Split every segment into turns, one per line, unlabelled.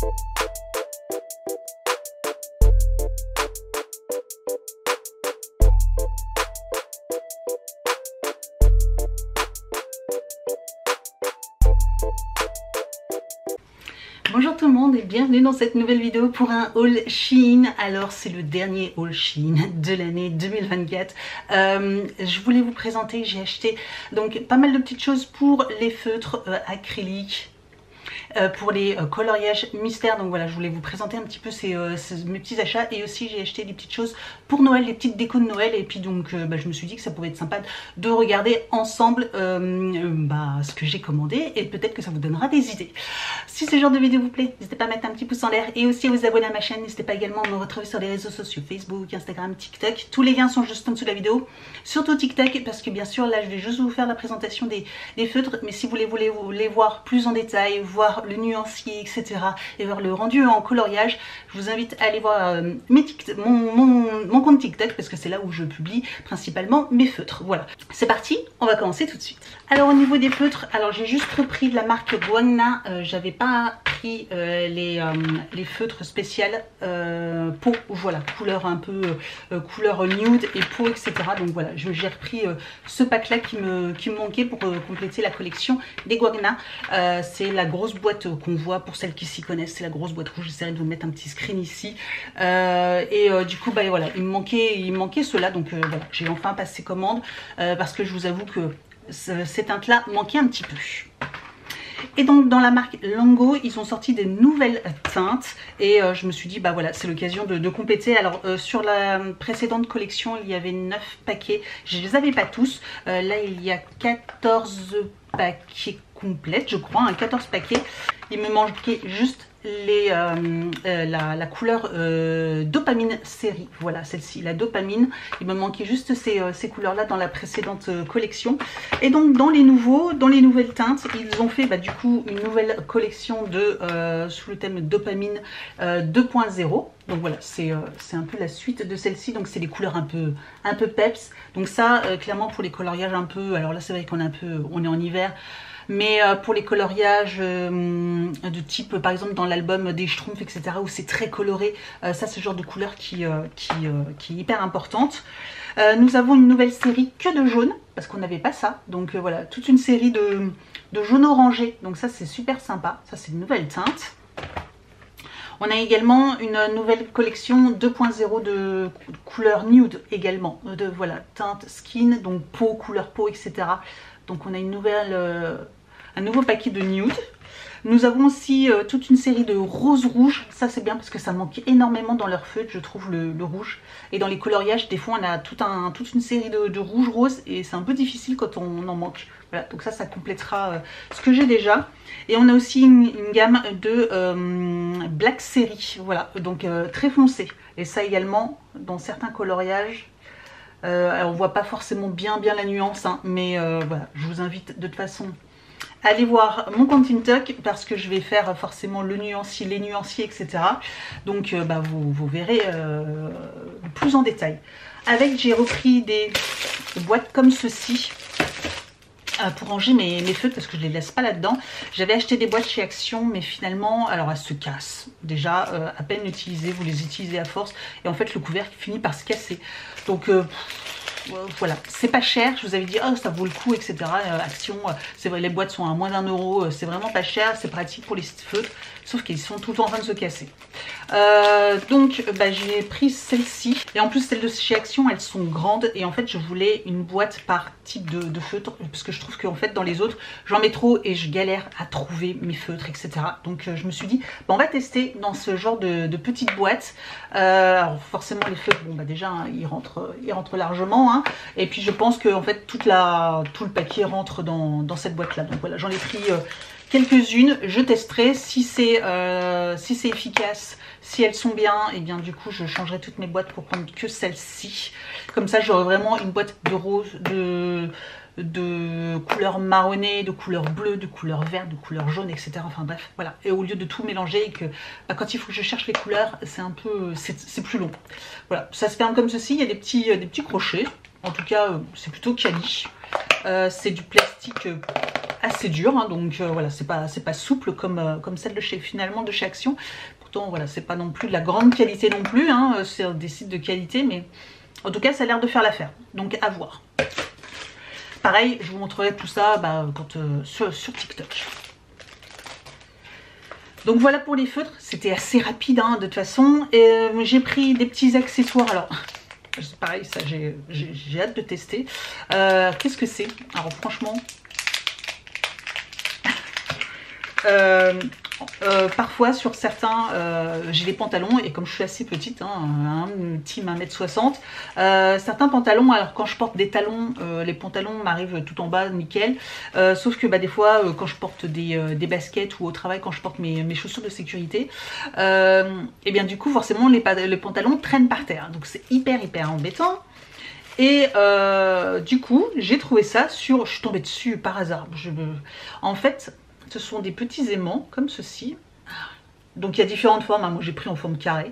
Bonjour tout le monde et bienvenue dans cette nouvelle vidéo pour un haul Shein. Alors c'est le dernier haul Shein de l'année 2024. Je voulais vous présenter, j'ai acheté donc pas mal de petites choses pour les feutres acryliques. Pour les coloriages mystères, donc voilà, je voulais vous présenter un petit peu mes petits achats. Et aussi j'ai acheté des petites choses pour Noël, des petites décos de Noël. Et puis donc je me suis dit que ça pouvait être sympa de regarder ensemble ce que j'ai commandé, et peut-être que ça vous donnera des idées. Si ce genre de vidéo vous plaît, n'hésitez pas à mettre un petit pouce en l'air et aussi à vous abonner à ma chaîne. N'hésitez pas également à me retrouver sur les réseaux sociaux, Facebook, Instagram, TikTok. Tous les liens sont juste en dessous de la vidéo, surtout TikTok, parce que bien sûr là je vais juste vous faire la présentation des feutres, mais si vous voulez les voir plus en détail, voir le nuancier, etc., et voir le rendu en coloriage, je vous invite à aller voir mon compte TikTok, parce que c'est là où je publie principalement mes feutres. Voilà, c'est parti, on va commencer tout de suite. Alors au niveau des feutres, alors j'ai juste repris de la marque Guangna. J'avais pas pris les feutres spéciales peau, voilà, couleur un peu couleur nude et peau, etc. Donc voilà, j'ai repris ce pack là qui me manquait pour compléter la collection des Guangna. C'est la grosse boîte qu'on voit pour celles qui s'y connaissent, c'est la grosse boîte rouge. J'essaierai de vous mettre un petit screen ici. Du coup voilà, il me manquait cela, donc voilà, j'ai enfin passé commande parce que je vous avoue que ces teintes là manquaient un petit peu. Et donc dans la marque Lango, ils ont sorti des nouvelles teintes et je me suis dit bah voilà, c'est l'occasion de compléter. Alors sur la précédente collection il y avait 9 paquets, je ne les avais pas tous. Là il y a 14 paquets complètes, je crois, 14 paquets. Il me manquait juste la couleur dopamine série, voilà celle-ci, la dopamine. Il me manquait juste ces couleurs là dans la précédente collection. Et donc dans les nouvelles teintes, ils ont fait du coup une nouvelle collection sous le thème dopamine 2.0. donc voilà, c'est un peu la suite de celle-ci. Donc c'est des couleurs un peu peps. Donc ça clairement pour les coloriages un peu, alors là c'est vrai qu'on est en hiver, mais pour les coloriages de type par exemple dans l'album des Schtroumpfs, etc., où c'est très coloré, ça c'est le genre de couleur qui est hyper importante. Nous avons une nouvelle série que de jaune, parce qu'on n'avait pas ça. Donc voilà, toute une série de jaune orangé. Donc ça c'est super sympa, ça c'est une nouvelle teinte. On a également une nouvelle collection 2.0 de couleur nude également. Voilà, teinte skin, donc peau, couleur peau, etc. Donc on a un nouveau paquet de nude. Nous avons aussi toute une série de rose rouge. Ça c'est bien parce que ça manque énormément dans leur feutre, je trouve, le rouge. Et dans les coloriages, des fois on a toute une série de rouge rose et c'est un peu difficile quand on en manque. Voilà, donc ça complétera ce que j'ai déjà. Et on a aussi une gamme de Black Series, voilà, donc très foncé. Et ça également, dans certains coloriages, on voit pas forcément bien la nuance, hein, mais voilà, je vous invite de toute façon à aller voir mon compte TikTok, parce que je vais faire forcément les nuanciers, etc. Donc vous verrez plus en détail. J'ai repris des boîtes comme ceci pour ranger mes feutres, parce que je les laisse pas là-dedans. J'avais acheté des boîtes chez Action, mais finalement, alors elles se cassent. Déjà, à peine utilisées, vous les utilisez à force, et en fait le couvercle finit par se casser. Donc voilà, c'est pas cher. Je vous avais dit oh ça vaut le coup, etc. Action, c'est vrai, les boîtes sont à moins d'1 €, c'est vraiment pas cher, c'est pratique pour les feutres, sauf qu'ils sont tout le temps en train de se casser. Donc j'ai pris celle-ci, et en plus celles de chez Action elles sont grandes, et en fait je voulais une boîte par type de feutre, parce que je trouve qu'en fait dans les autres j'en mets trop et je galère à trouver mes feutres, etc. Donc je me suis dit on va tester dans ce genre de petite boîte. Alors forcément les feutres, déjà hein, ils rentrent largement, hein, et puis je pense que en fait tout le paquet rentre dans cette boîte là. Donc voilà, j'en ai pris quelques-unes, je testerai si c'est efficace, si elles sont bien, et bien du coup je changerai toutes mes boîtes pour prendre que celle-ci. Comme ça j'aurai vraiment une boîte de rose, de couleur marronnée, de couleur bleue, de couleur verte, de couleur jaune, etc. Enfin bref, voilà. Et au lieu de tout mélanger, et que quand il faut que je cherche les couleurs, c'est plus long. Voilà, ça se ferme comme ceci. Il y a des petits crochets. En tout cas, c'est plutôt quali. C'est du plastique assez dure, hein, donc voilà, c'est pas souple comme celle de finalement de chez Action. Pourtant voilà, c'est pas non plus de la grande qualité non plus, hein, c'est des sites de qualité, mais en tout cas ça a l'air de faire l'affaire, donc à voir. Pareil, je vous montrerai tout ça sur TikTok. Donc voilà pour les feutres, c'était assez rapide hein, de toute façon. J'ai pris des petits accessoires, alors pareil, ça j'ai hâte de tester. Qu'est-ce que c'est? Alors franchement, parfois sur certains, j'ai des pantalons et comme je suis assez petite, hein, team 1m60, certains pantalons, alors quand je porte des talons, les pantalons m'arrivent tout en bas, nickel, sauf que bah, des fois quand je porte des baskets ou au travail quand je porte mes chaussures de sécurité, et bien du coup forcément les pantalons traînent par terre, donc c'est hyper embêtant. Et du coup j'ai trouvé ça je suis tombée dessus par hasard. En fait ce sont des petits aimants comme ceci. Donc il y a différentes formes, hein. Moi j'ai pris en forme carrée,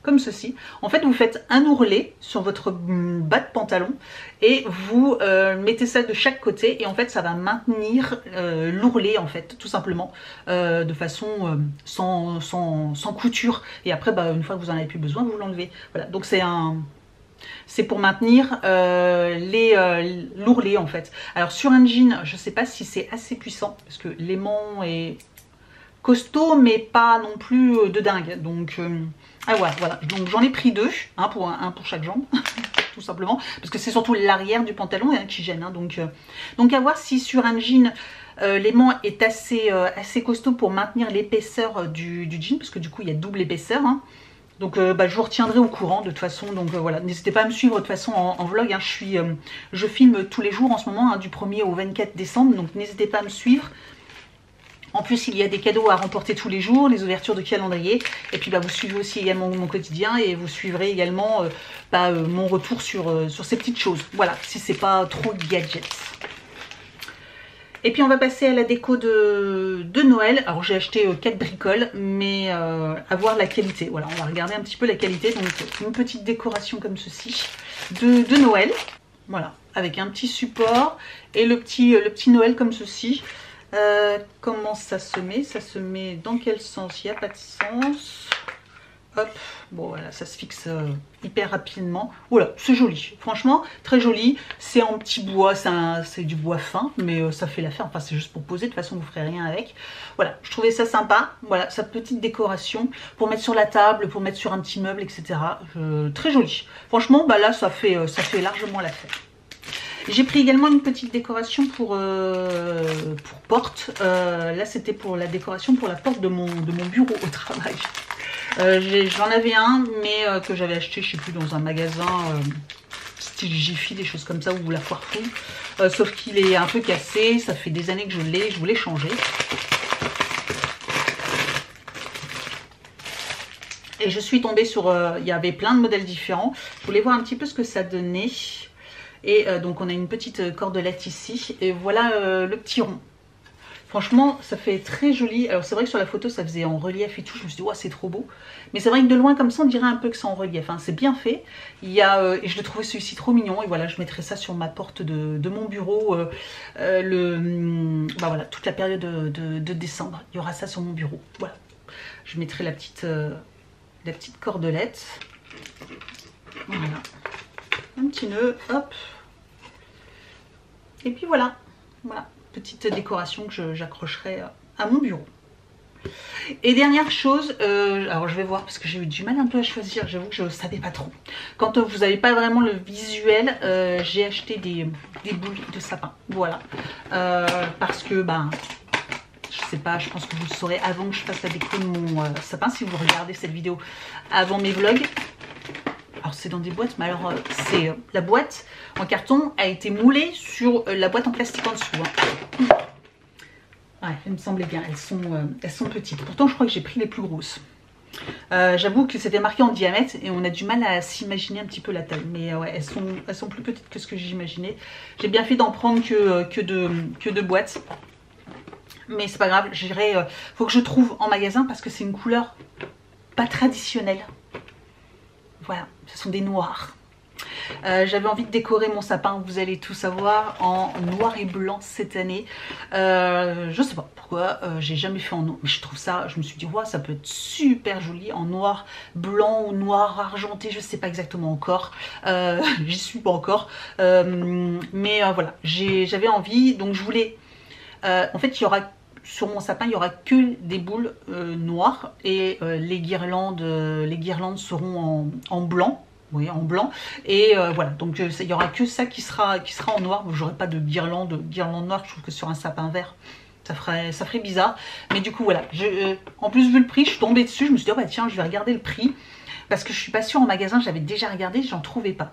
comme ceci. En fait vous faites un ourlet sur votre bas de pantalon et vous mettez ça de chaque côté et en fait ça va maintenir l'ourlet en fait, tout simplement, de façon sans couture. Et après bah, une fois que vous en avez plus besoin, vous l'enlevez. Voilà, donc c'est pour maintenir l'ourlet en fait. Alors sur un jean, je ne sais pas si c'est assez puissant parce que l'aimant est costaud mais pas non plus de dingue. Donc à voir, voilà. Donc j'en ai pris deux, un pour chaque jambe, tout simplement. Parce que c'est surtout l'arrière du pantalon qui gêne. Hein, donc à voir si sur un jean l'aimant est assez costaud pour maintenir l'épaisseur du jean. Parce que du coup il y a double épaisseur. Hein. Donc bah, je vous retiendrai au courant de toute façon, donc voilà, n'hésitez pas à me suivre de toute façon en vlog, hein. Je filme tous les jours en ce moment, hein, du 1er au 24 décembre, donc n'hésitez pas à me suivre. En plus il y a des cadeaux à remporter tous les jours, les ouvertures de calendrier, et puis bah, vous suivez aussi également mon quotidien, et vous suivrez également mon retour sur ces petites choses, voilà, si c'est pas trop gadget. Et puis on va passer à la déco de Noël. Alors j'ai acheté 4 bricoles, mais à voir la qualité. Voilà, on va regarder un petit peu la qualité. Donc une petite décoration comme ceci de Noël. Voilà, avec un petit support et le petit Noël comme ceci. Comment ça se met? Ça se met dans quel sens? Il n'y a pas de sens. Hop, bon voilà, ça se fixe hyper rapidement. Voilà, c'est joli, franchement, très joli. C'est en petit bois, c'est du bois fin, mais ça fait l'affaire. Enfin, c'est juste pour poser, de toute façon, vous ne ferez rien avec. Voilà, je trouvais ça sympa. Voilà, sa petite décoration pour mettre sur la table, pour mettre sur un petit meuble, etc. Très joli. Franchement, bah là, ça fait largement l'affaire. J'ai pris également une petite décoration pour porte. Là, c'était pour la décoration pour la porte de mon bureau au travail. J'en avais un, mais que j'avais acheté, je sais plus, dans un magasin style Jiffy, des choses comme ça, ou la foire fouille. Sauf qu'il est un peu cassé, ça fait des années que je voulais changer. Et je suis tombée sur, il y avait plein de modèles différents. Je voulais voir un petit peu ce que ça donnait. Et donc on a une petite cordelette ici, et voilà le petit rond. Franchement, ça fait très joli. Alors c'est vrai que sur la photo, ça faisait en relief et tout. Je me suis dit, ouais, c'est trop beau. Mais c'est vrai que de loin, comme ça, on dirait un peu que c'est en relief. Hein. C'est bien fait. Il y a, et je l'ai trouvé celui-ci trop mignon. Et voilà, je mettrai ça sur ma porte de mon bureau. Bah voilà, toute la période de décembre. Il y aura ça sur mon bureau. Voilà. Je mettrai la petite cordelette. Voilà. Un petit nœud. Hop. Et puis voilà. Voilà. Petite décoration que j'accrocherai à mon bureau. Et dernière chose, alors je vais voir parce que j'ai eu du mal un peu à choisir, j'avoue que je ne savais pas trop. Quand vous n'avez pas vraiment le visuel, j'ai acheté des boules de sapin, voilà. Parce que, ben, je sais pas, je pense que vous le saurez avant que je fasse la déco de mon sapin, si vous regardez cette vidéo avant mes vlogs. Alors c'est dans des boîtes, mais alors c'est la boîte en carton a été moulée sur la boîte en plastique en dessous. Hein. Ouais, il me semblait bien, elles sont petites. Pourtant je crois que j'ai pris les plus grosses. J'avoue que c'était marqué en diamètre et on a du mal à s'imaginer un petit peu la taille. Mais ouais, elles sont plus petites que ce que j'imaginais. J'ai bien fait d'en prendre que deux boîtes. Mais c'est pas grave, faut que je trouve en magasin parce que c'est une couleur pas traditionnelle. Voilà, ce sont des noirs. J'avais envie de décorer mon sapin, vous allez tout savoir, en noir et blanc cette année. Je sais pas pourquoi, j'ai jamais fait en noir, mais je trouve ça, je me suis dit, ouais, ça peut être super joli en noir blanc ou noir argenté, je sais pas exactement encore, j'y suis pas encore, mais voilà, j'avais envie, donc je voulais, en fait il y aura sur mon sapin, il n'y aura que des boules noires et les guirlandes seront en blanc. Oui, en blanc. Et voilà, donc il n'y aura que ça qui sera en noir. J'aurai pas de guirlande noire. Je trouve que sur un sapin vert, ça ferait bizarre. Mais du coup, voilà. En plus, vu le prix, je suis tombée dessus. Je me suis dit, oh, bah, tiens, je vais regarder le prix. Parce que je suis pas sûre en magasin, j'avais déjà regardé, j'en trouvais pas.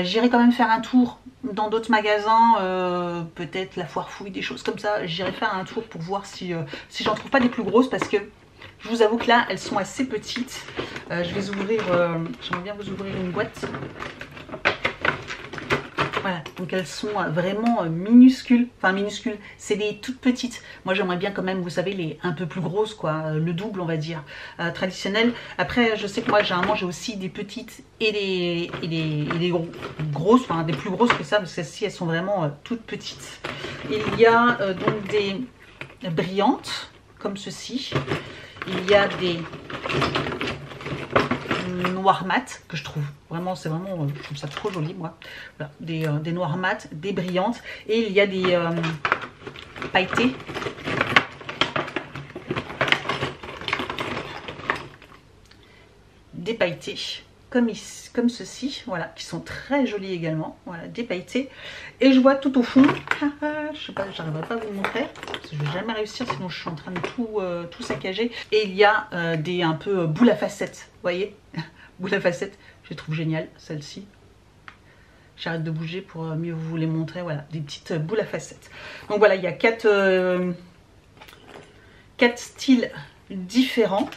J'irai quand même faire un tour dans d'autres magasins, peut-être la Foire Fouille, des choses comme ça. J'irai faire un tour pour voir si j'en trouve pas des plus grosses, parce que je vous avoue que là, elles sont assez petites. Je vais ouvrir, j'aimerais bien vous ouvrir une boîte. Voilà, donc elles sont vraiment minuscules, enfin minuscules, c'est des toutes petites. Moi j'aimerais bien quand même, vous savez, les un peu plus grosses, quoi, le double on va dire, traditionnel. Après je sais que moi généralement j'ai aussi des petites et des grosses, enfin des plus grosses que ça, parce que celles-ci elles sont vraiment toutes petites. Il y a donc des brillantes, comme ceci. Il y a des noirs mat que je trouve vraiment, c'est vraiment, je trouve ça trop joli moi. Voilà, des noirs mat, des brillantes, et il y a des pailletés. Des pailletés comme ceci, voilà, qui sont très jolis également, voilà, des pailletés. Et je vois tout au fond, je sais pas, j'arriverai pas à vous le montrer, parce que je vais jamais réussir, sinon je suis en train de tout saccager. Et il y a des un peu boules à facettes, vous voyez, boules à facettes, je les trouve géniales, celle-ci. J'arrête de bouger pour mieux vous les montrer, voilà, des petites boules à facettes. Donc voilà, il y a quatre styles différents.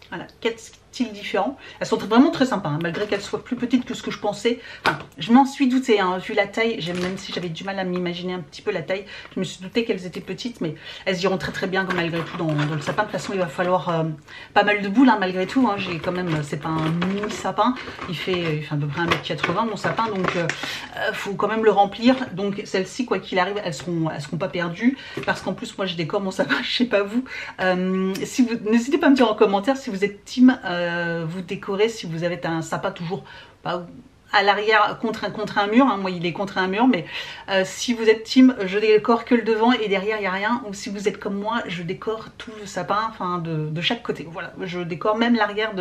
Voilà, 4 styles différents. Elles sont vraiment très sympas, hein, malgré qu'elles soient plus petites que ce que je pensais. Enfin, je m'en suis doutée, hein, vu la taille, même si j'avais du mal à m'imaginer un petit peu la taille, je me suis doutée qu'elles étaient petites, mais elles iront très très bien malgré tout dans le sapin. De toute façon, il va falloir pas mal de boules, hein, malgré tout. Hein. J'ai quand même, c'est pas un mini sapin, il fait à peu près 1,80 m mon sapin, donc faut quand même le remplir. Donc celles-ci, quoi qu'il arrive, elles seront pas perdues, parce qu'en plus, moi je décore mon sapin, je sais pas vous. N'hésitez pas à me dire en commentaire si vous êtes team vous décorez, si vous avez un sapin toujours à l'arrière contre un mur, hein. Moi il est contre un mur, mais si vous êtes team je décore que le devant et derrière il n'y a rien, ou si vous êtes comme moi, je décore tout le sapin, enfin de chaque côté, voilà, je décore même l'arrière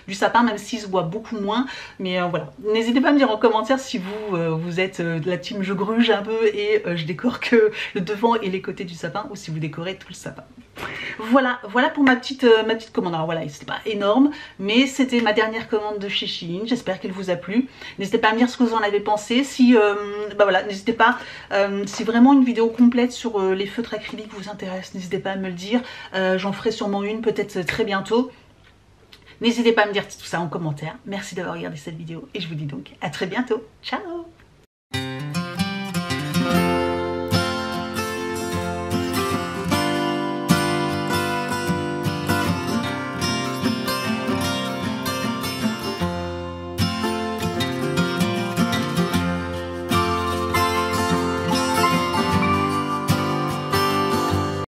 du sapin, même s'il se voit beaucoup moins, mais voilà, n'hésitez pas à me dire en commentaire si vous êtes de la team je gruge un peu et je décore que le devant et les côtés du sapin, ou si vous décorez tout le sapin. Voilà pour ma petite commande. Alors voilà, c'était pas énorme, mais c'était ma dernière commande de chez Shein. J'espère qu'elle vous a plu. N'hésitez pas à me dire ce que vous en avez pensé. Si, voilà, n'hésitez pas, si vraiment une vidéo complète sur les feutres acryliques vous intéresse, n'hésitez pas à me le dire. J'en ferai sûrement une peut-être très bientôt. N'hésitez pas à me dire tout ça en commentaire. Merci d'avoir regardé cette vidéo et je vous dis donc à très bientôt. Ciao!